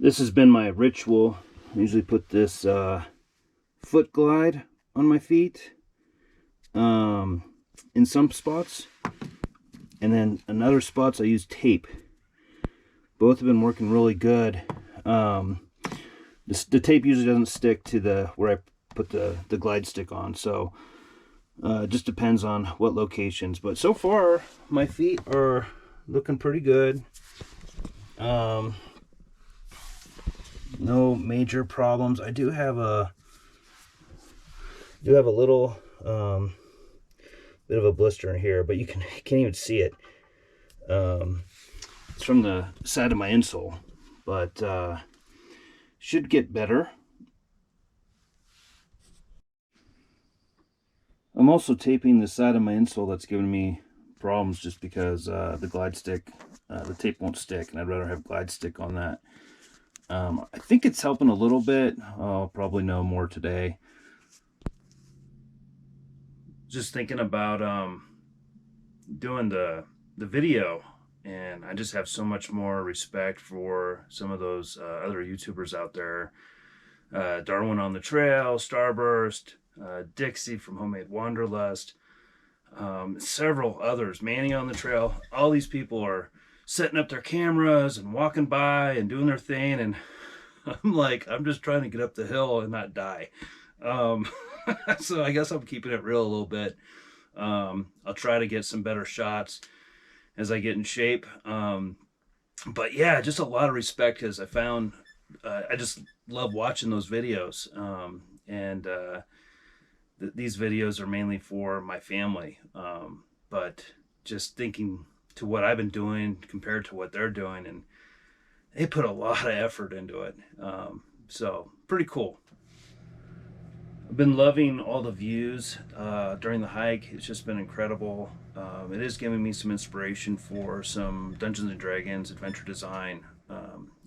This has been my ritual. I usually put this foot glide on my feet in some spots, and then in other spots I use tape. Both have been working really good. The tape usually doesn't stick to where I put the glide stick on, so it just depends on what locations. But so far my feet are looking pretty good. No major problems. I do have a little bit of a blister in here, but you can't even see it. It's from the side of my insole, but should get better. I'm also taping the side of my insole that's giving me problems just because the glide stick, the tape won't stick, and I'd rather have glide stick on that. I think it's helping a little bit. I'll probably know more today. Just thinking about doing the video, and I just have so much more respect for some of those other YouTubers out there. Darwin on the Trail, Starburst, Dixie from Homemade Wanderlust, several others, Manny on the Trail. All these people are setting up their cameras and walking by and doing their thing, and I'm just trying to get up the hill and not die. So I guess I'm keeping it real a little bit. I'll try to get some better shots as I get in shape. But yeah, just a lot of respect, because I found I just love watching those videos. These videos are mainly for my family. But just thinking to what I've been doing compared to what they're doing, and they put a lot of effort into it. So pretty cool. I've been loving all the views during the hike. It's just been incredible. It is giving me some inspiration for some Dungeons and Dragons adventure design.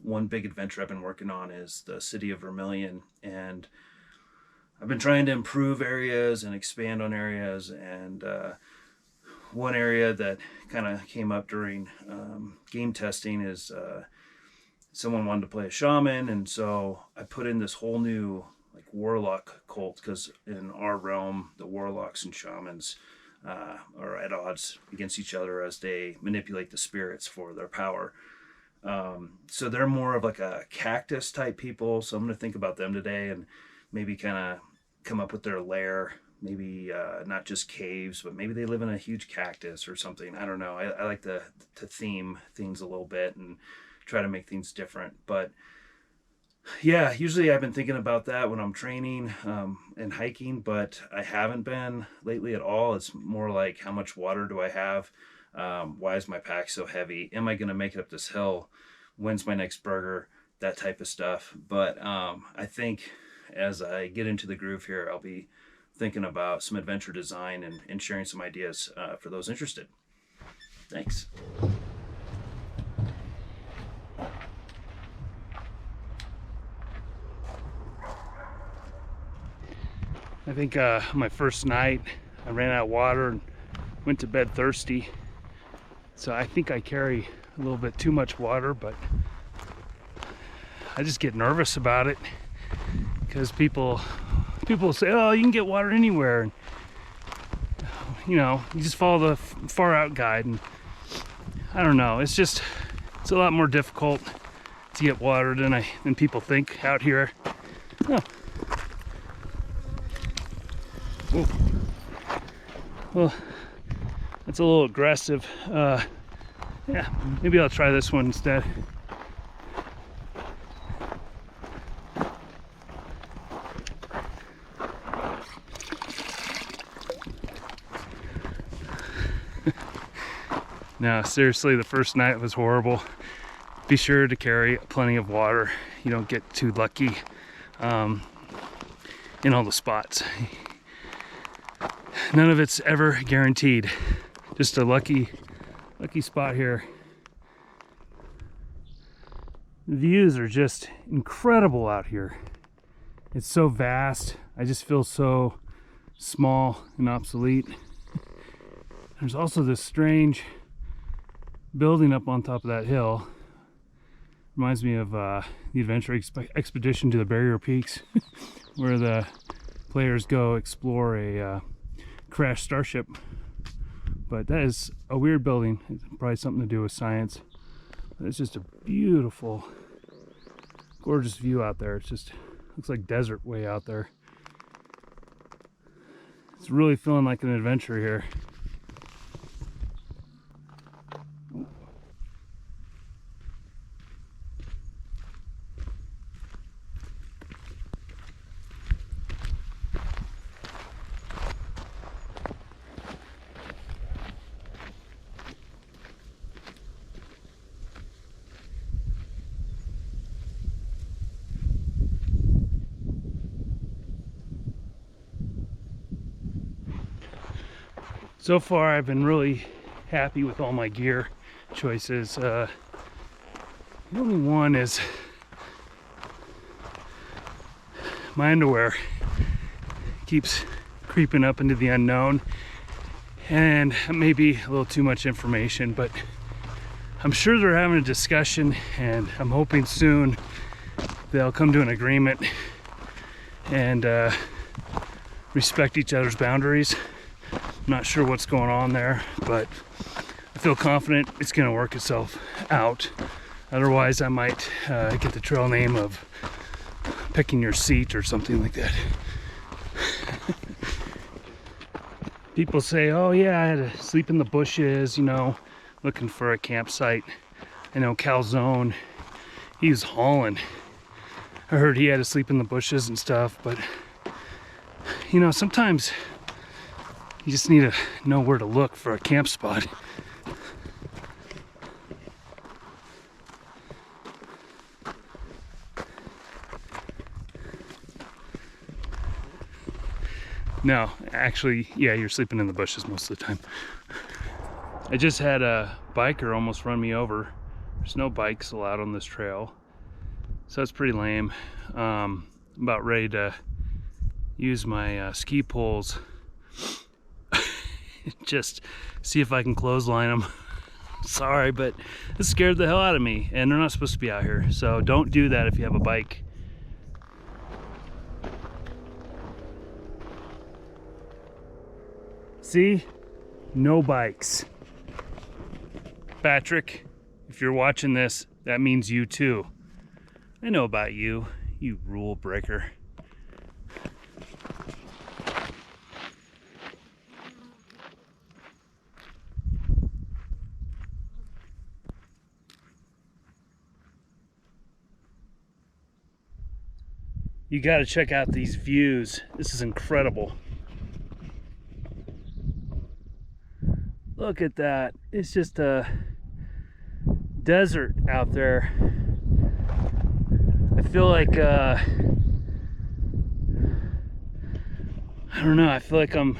One big adventure I've been working on is the city of Vermilion, and I've been trying to improve areas and expand on areas. And one area that kind of came up during game testing is someone wanted to play a shaman, and so I put in this whole new warlock cult, because in our realm the warlocks and shamans are at odds against each other as they manipulate the spirits for their power. So they're more of like a cactus type people, so I'm going to think about them today and maybe kind of come up with their lair. Maybe not just caves, but maybe they live in a huge cactus or something. I don't know. I like to theme things a little bit and try to make things different. But yeah, usually I've been thinking about that when I'm training and hiking, but I haven't been lately at all. It's more like, how much water do I have? Why is my pack so heavy? Am I going to make it up this hill? When's my next burger? That type of stuff. But I think as I get into the groove here, I'll be thinking about some adventure design and sharing some ideas for those interested. Thanks. I think my first night I ran out of water and went to bed thirsty, so I think I carry a little bit too much water, but I just get nervous about it because people say, oh, you can get water anywhere, and you just follow the far out guide, and I don't know, it's a lot more difficult to get water than people think out here. Oh. Whoa. Well, that's a little aggressive. Yeah, maybe I'll try this one instead. No, seriously, the first night was horrible. Be sure to carry plenty of water. You don't get too lucky in all the spots. None of it's ever guaranteed. Just a lucky spot here. The views are just incredible out here. It's so vast. I just feel so small and obsolete. There's also this strange building up on top of that hill. Reminds me of the adventure expedition to the Barrier Peaks, where the players go explore a crashed starship. But that is a weird building. It's probably something to do with science. But it's just a beautiful, gorgeous view out there. It just looks like desert way out there. It's really feeling like an adventure here. So far, I've been really happy with all my gear choices. The only one is my underwear. Keeps creeping up into the unknown, and maybe a little too much information, but I'm sure they're having a discussion, and I'm hoping soon they'll come to an agreement and respect each other's boundaries. Not sure what's going on there, but I feel confident it's going to work itself out. Otherwise, I might get the trail name of Picking Your Seat or something like that. People say, oh yeah, I had to sleep in the bushes, you know, looking for a campsite. I know Calzone, he was hauling. I heard he had to sleep in the bushes and stuff, but you know, sometimes you just need to know where to look for a camp spot. No, actually, yeah, you're sleeping in the bushes most of the time. I just had a biker almost run me over. There's no bikes allowed on this trail, so it's pretty lame. I'm about ready to use my ski poles. Just see if I can clothesline them. Sorry, but it scared the hell out of me, and they're not supposed to be out here, so don't do that if you have a bike. See? No bikes. Patrick, if you're watching this, that means you too. I know about you, you rule breaker. You got to check out these views. This is incredible. Look at that. It's just a desert out there. I feel like I don't know, I feel like I'm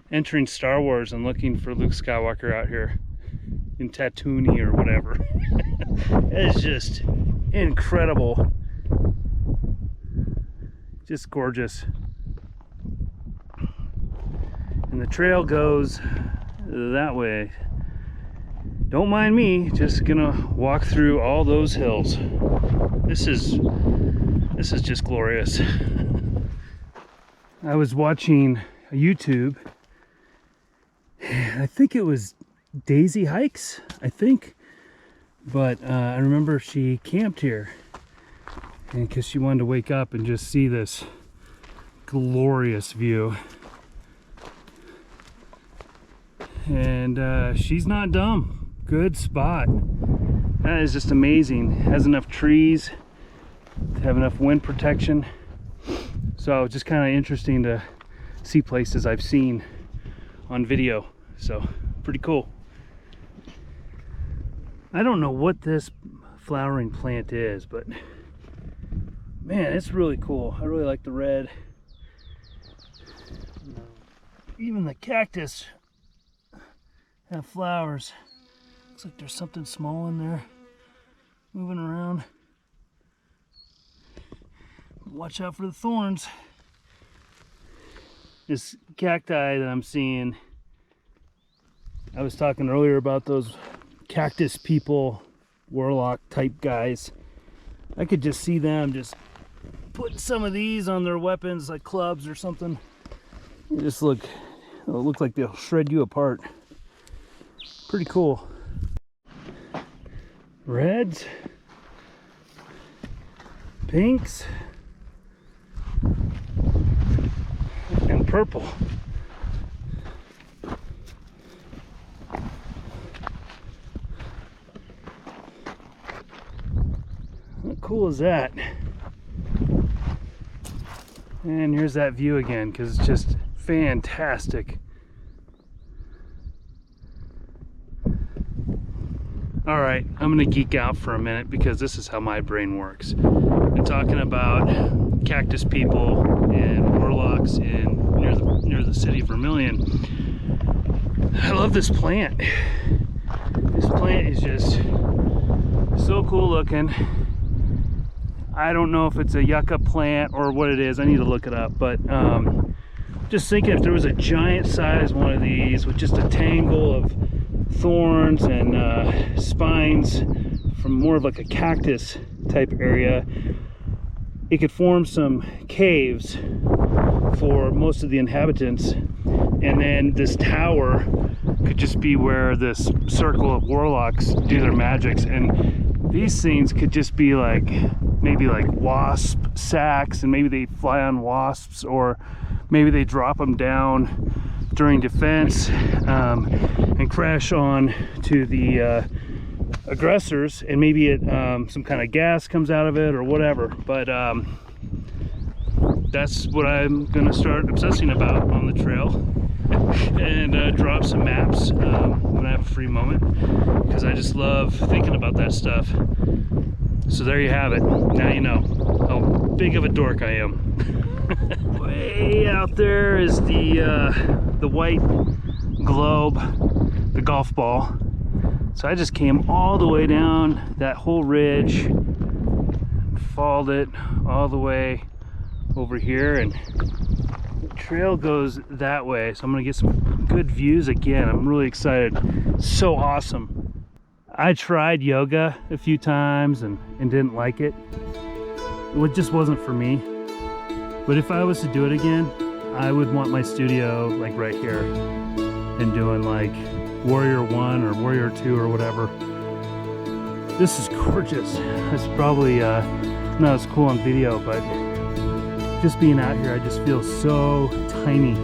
entering Star Wars and looking for Luke Skywalker out here in Tatooine or whatever. It's just incredible. Just gorgeous. And the trail goes that way. Don't mind me, just gonna walk through all those hills. This is just glorious. I was watching a YouTube, I think it was Daisy Hikes, I think, but I remember she camped here, and because she wanted to wake up and just see this glorious view. And she's not dumb. Good spot. That is just amazing. Has enough trees to have enough wind protection. So just kind of interesting to see places I've seen on video. So pretty cool. I don't know what this flowering plant is, but man, it's really cool. I really like the red. Even the cactus have flowers. Looks like there's something small in there moving around. Watch out for the thorns. This cacti that I'm seeing, I was talking earlier about those cactus people warlock type guys. I could just see them just putting some of these on their weapons, like clubs or something. They just look like they'll shred you apart. Pretty cool. Reds, pinks, and purple. How cool is that? And here's that view again, because it's just fantastic. All right, I'm gonna geek out for a minute because this is how my brain works. We're talking about cactus people and warlocks near the city of Vermilion. I love this plant. This plant is just so cool looking. I don't know if it's a yucca plant or what it is. I need to look it up, but just thinking if there was a giant size one of these with just a tangle of thorns and spines from more of like a cactus type area, it could form some caves for most of the inhabitants, and then this tower could just be where this circle of warlocks do their magics. And these things could just be like maybe like wasp sacks, and maybe they fly on wasps, or maybe they drop them down during defense and crash on to the aggressors, and maybe it some kind of gas comes out of it or whatever. But that's what I'm gonna start obsessing about on the trail, and drop some maps when I have a free moment, because I just love thinking about that stuff. So there you have it. Now you know how big of a dork I am. Way out there is the white globe, the golf ball. So I just came all the way down that whole ridge, followed it all the way over here, and the trail goes that way. So I'm gonna get some good views again. I'm really excited. So awesome. I tried yoga a few times and didn't like it. It just wasn't for me. But if I was to do it again, I would want my studio like right here and doing like Warrior 1 or Warrior 2 or whatever. This is gorgeous. It's probably not as cool on video, but just being out here, I just feel so tiny,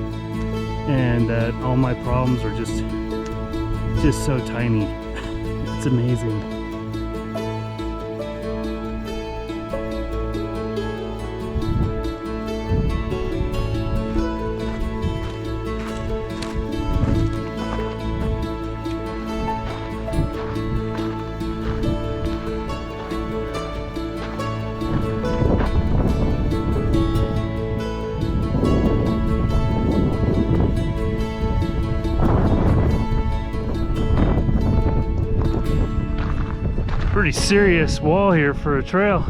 and all my problems are just so tiny. It's amazing. Pretty serious wall here for a trail.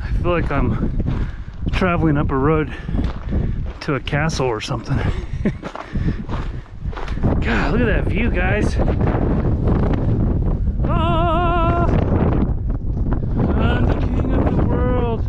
I feel like I'm traveling up a road to a castle or something. God, look at that view, guys. Ah, I'm the king of the world.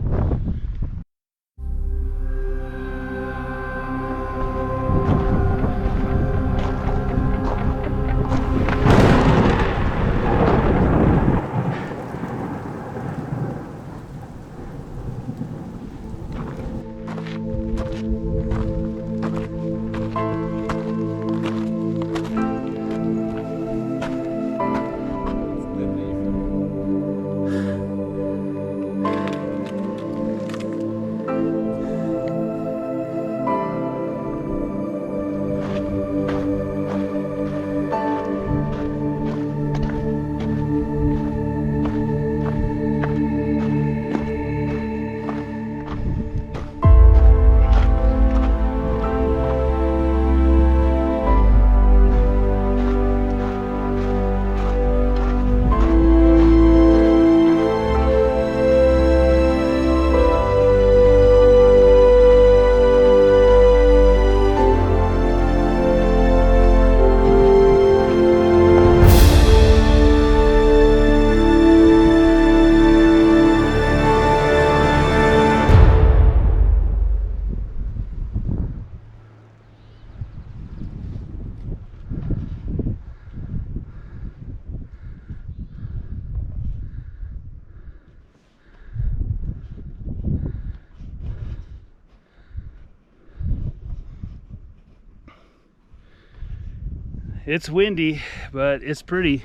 It's windy, but it's pretty.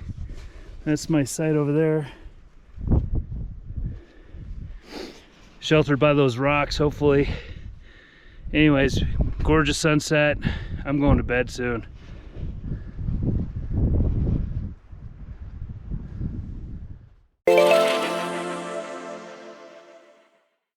That's my site over there. Sheltered by those rocks, hopefully. Anyways, gorgeous sunset. I'm going to bed soon.